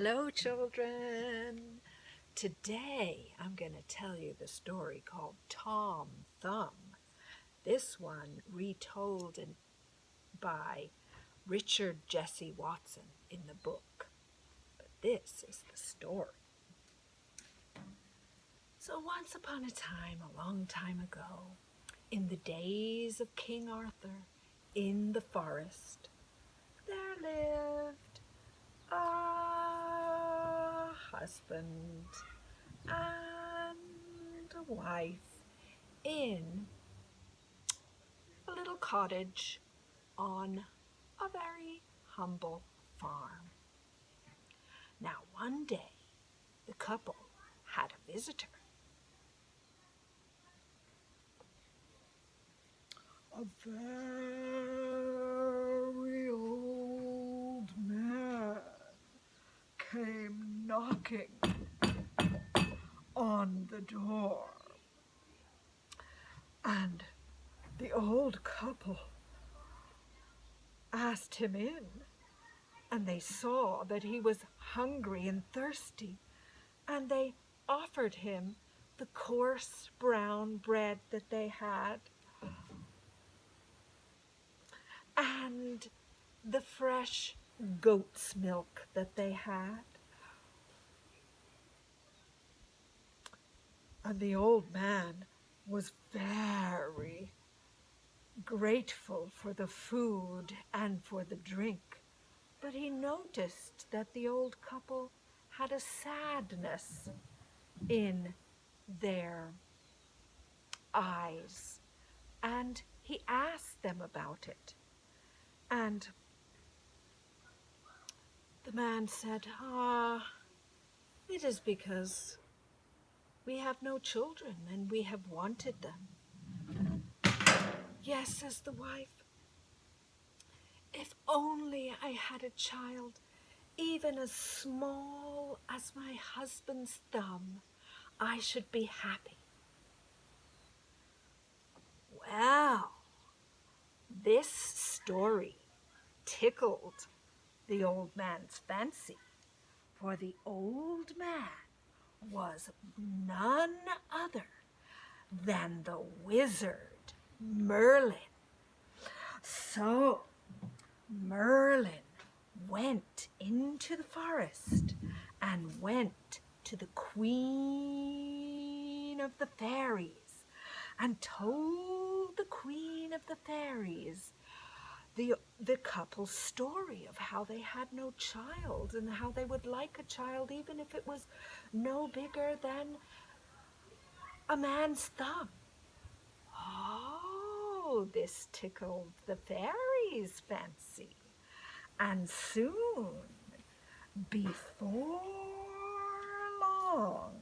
Hello, children. Today I'm going to tell you the story called Tom Thumb. This one retold by Richard Jesse Watson in the book. But this is the story. So once upon a time, a long time ago, in the days of King Arthur, in the forest, there lived a husband and a wife in a little cottage on a very humble farm. Now, one day, the couple had a visitor. A very old man came knocking on the door. And the old couple asked him in, and they saw that he was hungry and thirsty, and they offered him the coarse brown bread that they had and the fresh goat's milk that they had. And the old man was very grateful for the food and for the drink, but he noticed that the old couple had a sadness in their eyes, and he asked them about it. And the man said, it is because we have no children and we have wanted them. Yes, says the wife, if only I had a child, even as small as my husband's thumb, I should be happy. Well, this story tickled the old man's fancy, for the old man was none other than the wizard Merlin. So Merlin went into the forest and went to the Queen of the Fairies and told the Queen of the Fairies the couple's story of how they had no child and how they would like a child even if it was no bigger than a man's thumb. Oh, this tickled the fairies' fancy. And soon, before long,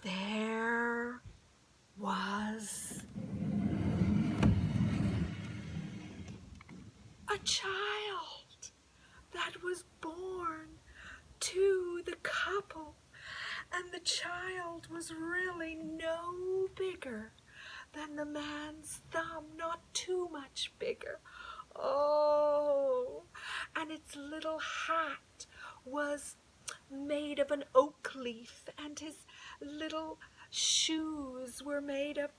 there was a child that was born to the couple, and the child was really no bigger than the man's thumb, not too much bigger. Oh, and its little hat was made of an oak leaf, and his little shoes were made of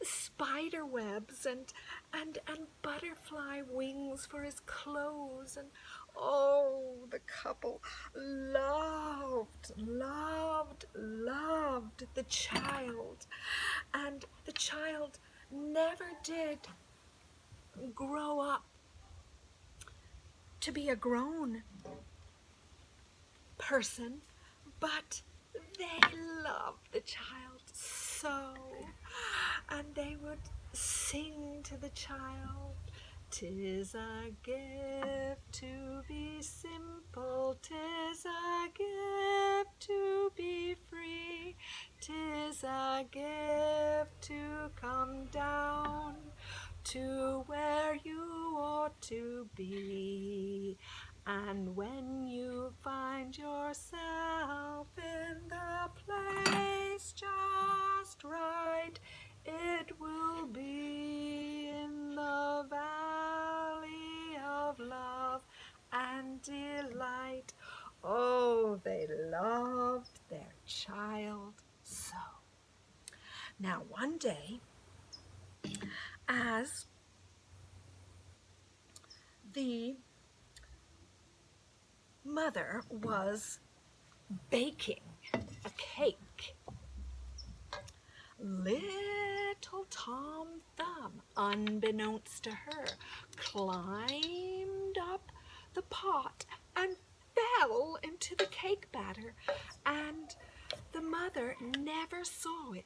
spider webs and butterfly wings for his clothes. And oh, the couple loved the child, and the child never did grow up to be a grown person, but they loved the child so, and they would sing to the child, "'Tis a gift to be simple, 'tis a gift to be free, 'tis a gift to come down to where you ought to be. And when you find yourself in the place just right, it will be in the valley of love, and delight. Oh, they loved their child so. Now, one day, as the mother was baking a cake, little Tom Thumb, unbeknownst to her, climbed up the pot and fell into the cake batter, and the mother never saw it,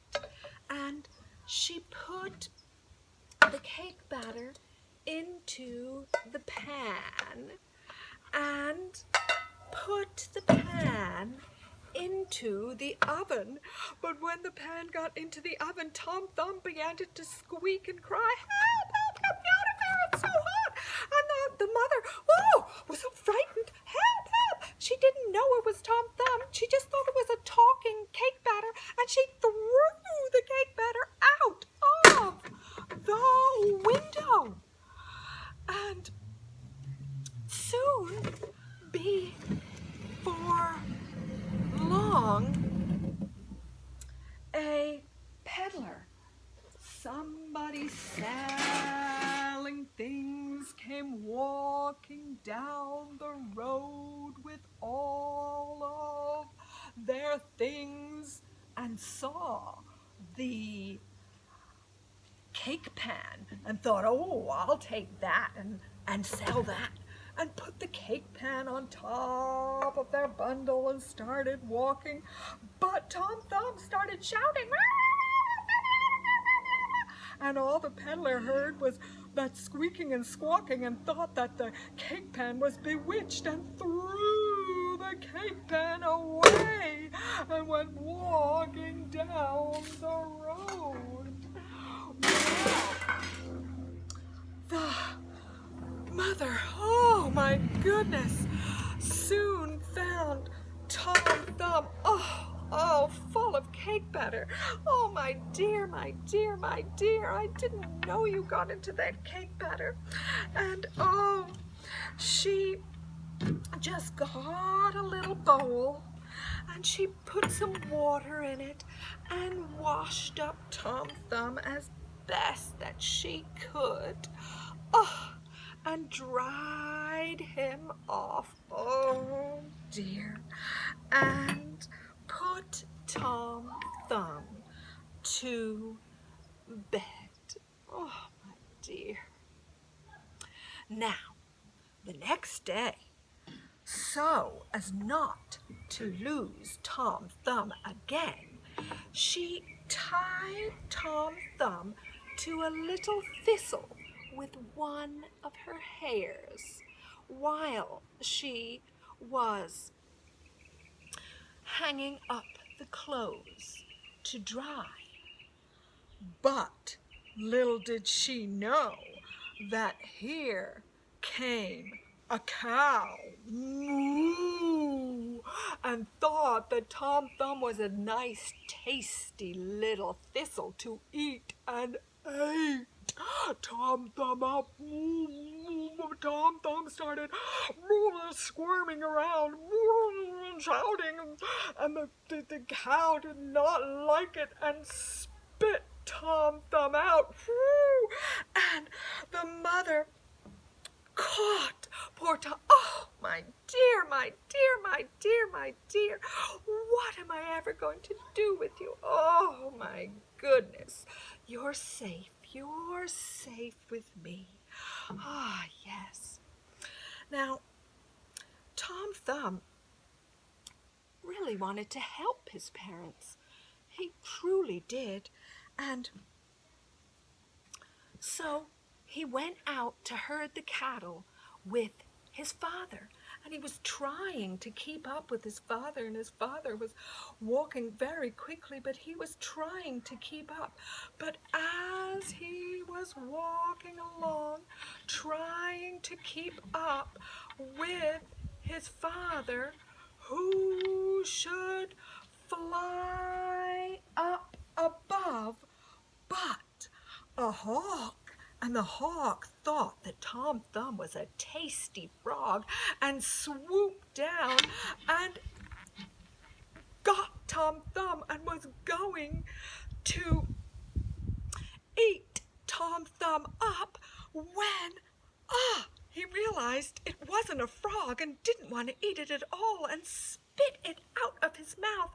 and she put the cake batter into the pan and put the pan into the oven. But when the pan got into the oven, Tom Thumb began to squeak and cry, "Help, help, get me out of here, it's so hot." And the mother, was so frightened. "Help, help." She didn't know it was Tom Thumb. She just thought it was a talking cake batter, and she threw the cake batter out of the window. And soon, before long, a peddler, somebody selling things, came walking down the road with all of their things and saw the cake pan and thought, "Oh, I'll take that and sell that," and put the cake pan on top of their bundle and started walking. But Tom Thumb started shouting, and all the peddler heard was that squeaking and squawking, and thought that the cake pan was bewitched, and threw the cake pan away and went walking down the road. The mother, oh my goodness, soon found Tom Thumb, full of cake batter. "Oh, my dear, my dear, my dear, I didn't know you got into that cake batter." And she just got a little bowl, and she put some water in it and washed up Tom Thumb as best that she could. And dried him off, oh dear, and put Tom Thumb to bed. Oh, my dear. Now, the next day, so as not to lose Tom Thumb again, she tied Tom Thumb to a little thistle with one of her hairs while she was hanging up the clothes to dry. But little did she know that here came a cow, moo, and thought that Tom Thumb was a nice, tasty little thistle to eat, and ate Tom Thumb up. Tom Thumb started squirming around, shouting, and the cow did not like it and spit Tom Thumb out. And the mother caught poor Tom. "Oh, my dear, my dear, my dear, my dear, what am I ever going to do with you? Oh, my goodness, you're safe with me." Ah, yes. Now, Tom Thumb really wanted to help his parents. He truly did. And so he went out to herd the cattle with his father, and he was trying to keep up with his father, and his father was walking very quickly, but he was trying to keep up. But as he was walking along, trying to keep up with his father, who should fly up above but a hawk And the hawk thought that Tom Thumb was a tasty frog and swooped down and got Tom Thumb and was going to eat Tom Thumb up when, he realized it wasn't a frog and didn't want to eat it at all and spit it out of his mouth.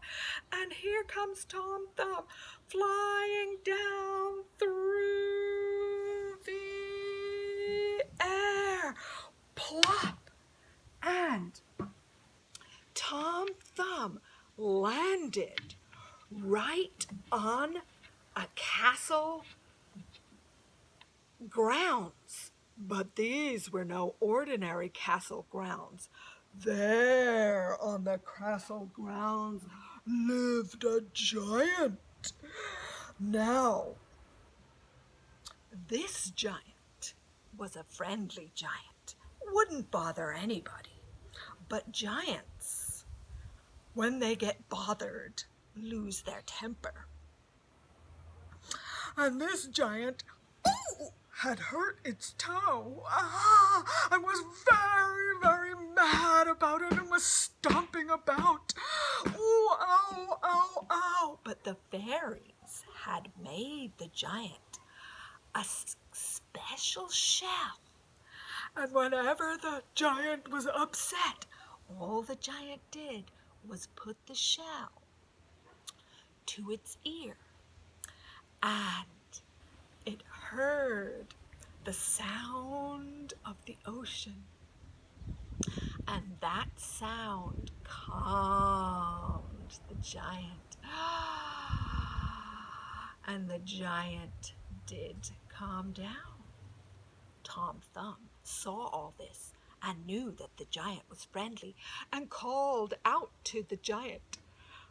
And here comes Tom Thumb flying down through the air. Plop! And Tom Thumb landed right on a castle grounds. But these were no ordinary castle grounds. There on the castle grounds lived a giant. Now, this giant was a friendly giant, wouldn't bother anybody. But giants, when they get bothered, lose their temper. And this giant had hurt its toe. I was very, very mad about it and was stomping about. Ooh, ow, ow, ow. But the fairies had made the giant a special shell. And whenever the giant was upset, all the giant did was put the shell to its ear, and it heard the sound of the ocean, and that sound calmed the giant. And the giant did calm down. Tom Thumb saw all this and knew that the giant was friendly and called out to the giant,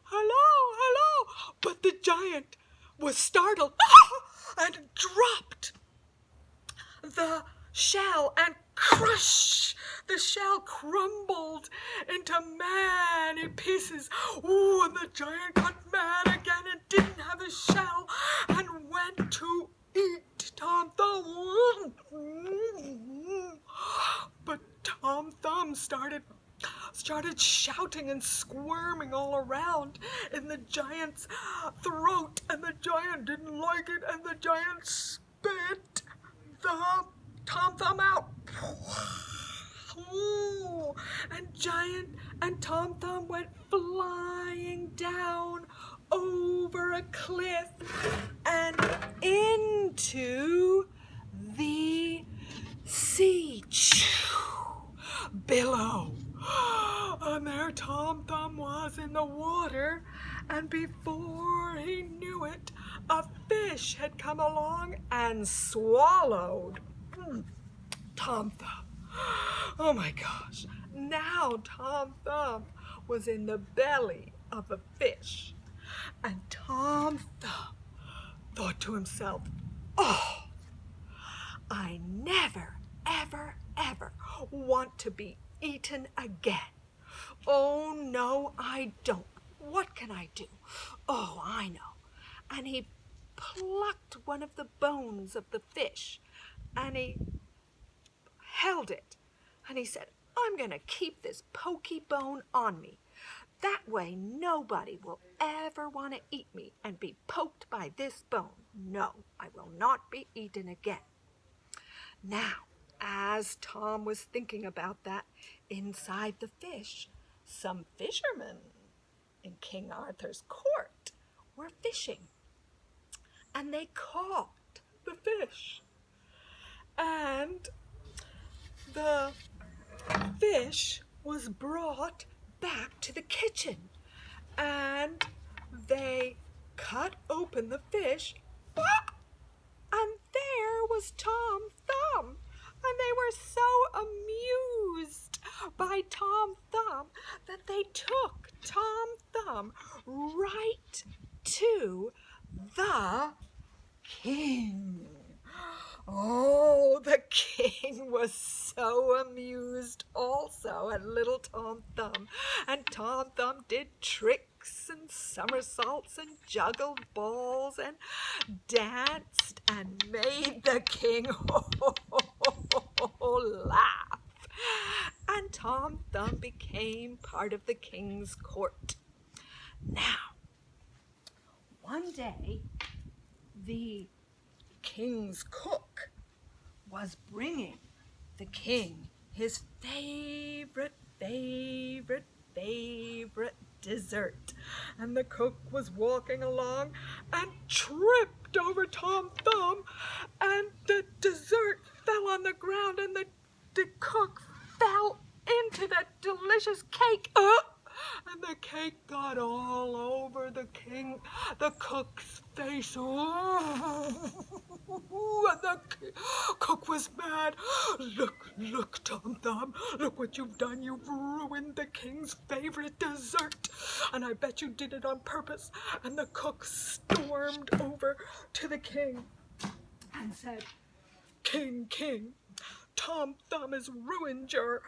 "Hello, hello!" But the giant was startled and dropped the shell, and crush! The shell crumbled into many pieces. Ooh, and the giant got mad again and didn't have his shell and went to eat Tom Thumb. But Tom Thumb started shouting and squirming all around in the giant's throat, and the giant didn't like it, and the giant spit the Tom Thumb out. Ooh, and Tom Thumb went flying down over a cliff and into the sea. Below. And there Tom Thumb was in the water, and before he knew it, a fish had come along and swallowed Tom Thumb. Oh my gosh. Now Tom Thumb was in the belly of a fish. And Tom Thumb thought to himself, "Oh, I never, ever, ever want to be eaten again. Oh, no, I don't. What can I do? Oh, I know." And he plucked one of the bones of the fish, and he held it, and he said, "I'm going to keep this pokey bone on me. That way nobody will ever want to eat me and be poked by this bone. No, I will not be eaten again." Now, as Tom was thinking about that, inside the fish, some fishermen in King Arthur's court were fishing, and they caught the fish. And the fish was brought back to the kitchen, and they cut open the fish, and there was Tom Thumb. And they were so amused by Tom Thumb that they took Tom Thumb right to the king. Oh, the king was so amused also at little Tom Thumb. And Tom Thumb did tricks and somersaults and juggled balls and danced and made the king laugh. And Tom Thumb became part of the king's court. Now, one day, the king's cook was bringing the king his favorite dessert. And the cook was walking along and tripped over Tom Thumb, and the dessert fell on the ground, and the cook fell into that delicious cake. And the cake got all over the cook's face. And the cook was mad. Look, Tom Thumb, look what you've done. You've ruined the king's favorite dessert. And I bet you did it on purpose. And the cook stormed over to the king and said, King, Tom Thumb has ruined your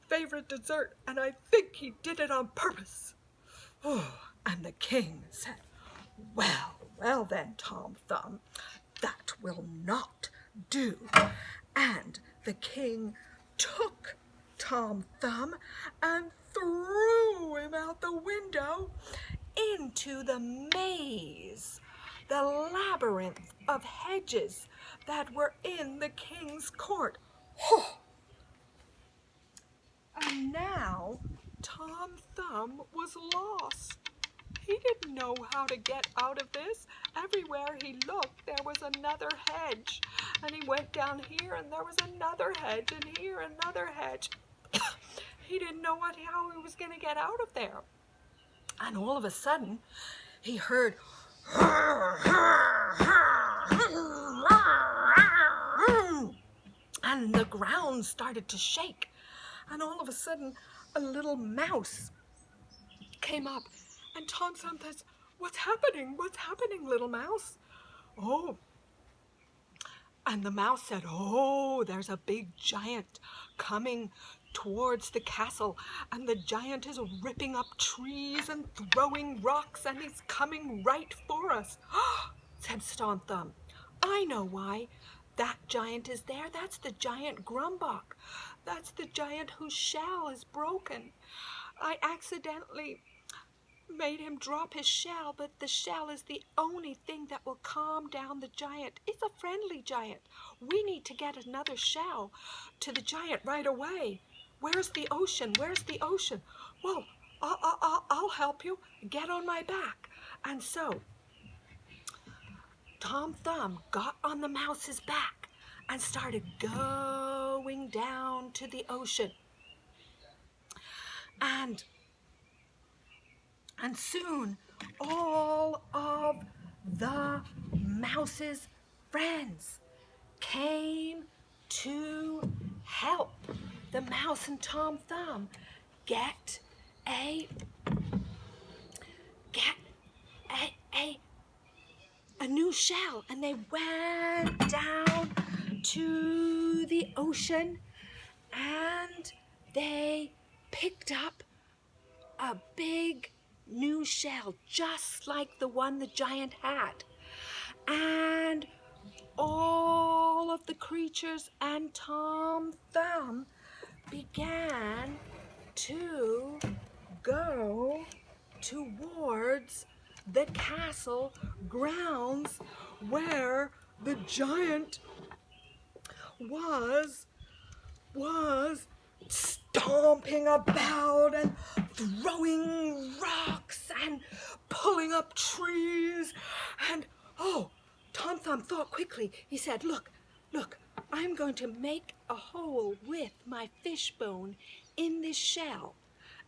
favorite dessert, and I think he did it on purpose. And the king said, well then, Tom Thumb, that will not do. And the king took Tom Thumb and threw him out the window into the maze, the labyrinth of hedges that were in the king's court. And now Tom Thumb was lost. He didn't know how to get out of this. Everywhere he looked, there was another hedge. And he went down here, and there was another hedge, and here another hedge. He didn't know how he was going to get out of there. And all of a sudden, he heard, and the ground started to shake. And all of a sudden, a little mouse came up. And Tom Thumb says, What's happening, little mouse? Oh. And the mouse said, there's a big giant coming towards the castle. And the giant is ripping up trees and throwing rocks, and he's coming right for us. Said Tom Thumb, I know why. That giant is there. That's the giant Grumbach. That's the giant whose shell is broken. I accidentally made him drop his shell, but the shell is the only thing that will calm down the giant. It's a friendly giant. We need to get another shell to the giant right away. Where's the ocean? Well, I'll help you. Get on my back. And so Tom Thumb got on the mouse's back and started going down to the ocean. And soon all of the mouse's friends came to help the mouse and Tom Thumb get a new shell. And they went down to the ocean and they picked up a big new shell, just like the one the giant had. And all of the creatures and Tom Thumb began to go towards the castle grounds where the giant was stomping about and throwing rocks and pulling up trees. And Tom Thumb thought quickly. He said, look, I'm going to make a hole with my fishbone in this shell.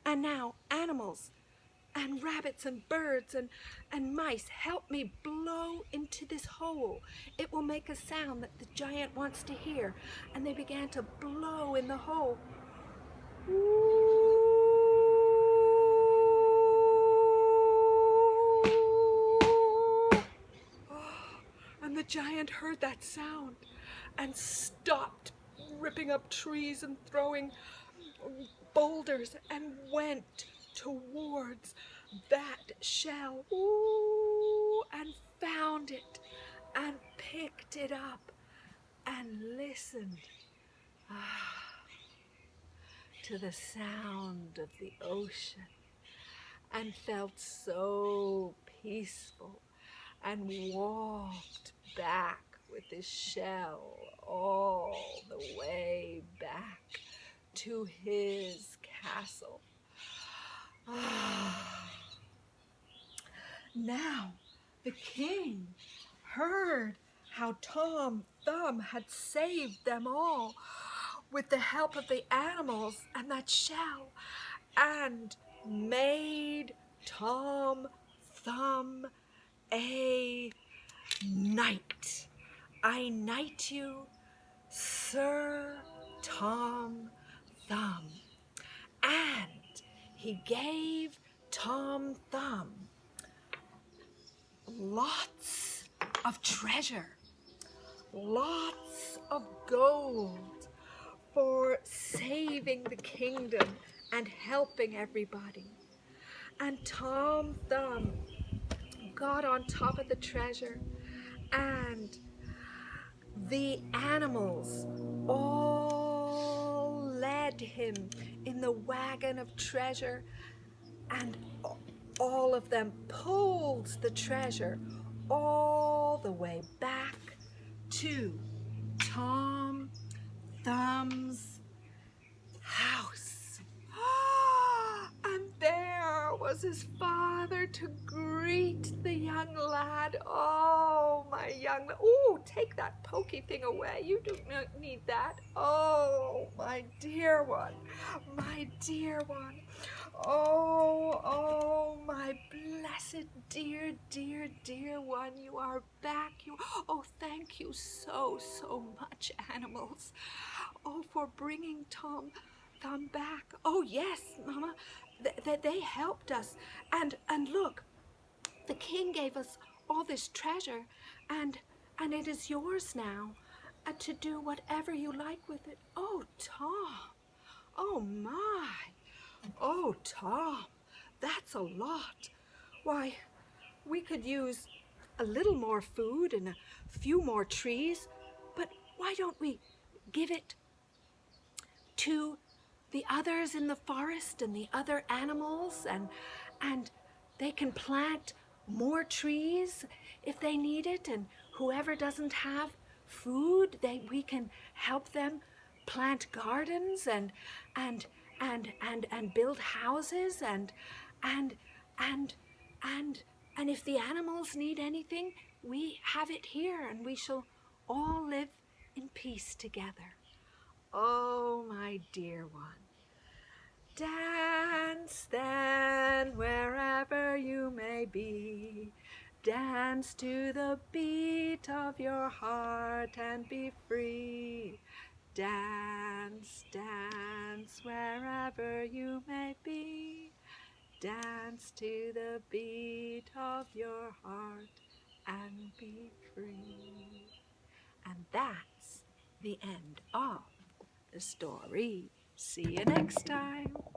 And now animals and rabbits and birds and mice, help me blow into this hole. It will make a sound that the giant wants to hear. And they began to blow in the hole. And the giant heard that sound and stopped ripping up trees and throwing boulders and went towards that shell and found it and picked it up and listened to the sound of the ocean and felt so peaceful and walked back with his shell all the way back to his castle. Now the king heard how Tom Thumb had saved them all with the help of the animals and that shell, and made Tom Thumb a knight. I knight you, Sir Tom Thumb. And he gave Tom Thumb lots of treasure, lots of gold for saving the kingdom and helping everybody. And Tom Thumb got on top of the treasure, and the animals all led him in the wagon of treasure, and all of them pulled the treasure all the way back to Tom Thumb's house. And there was his father to greet the young lad. Oh, my young lad. Oh, take that pokey thing away. You do not need that. Oh, my dear one. My dear one. Oh, my blessed dear, dear, dear one. You are back. Oh, thank you so, so much, animals. Oh, for bringing Tom Thumb back. Oh, yes, Mama. They helped us. And look, the king gave us all this treasure, and it is yours now, to do whatever you like with it. Oh, Tom. Oh, my. Oh, Tom, that's a lot. Why, we could use a little more food and a few more trees, but why don't we give it to the others in the forest and the other animals, and they can plant more trees if they need it, and whoever doesn't have food, we can help them plant gardens and build houses, and if the animals need anything, we have it here, and we shall all live in peace together. Oh, my dear one. Dance then wherever you may be. Dance to the beat of your heart and be free. Dance, dance wherever you may be. Dance to the beat of your heart and be free. And that's the end of the story. See you next time.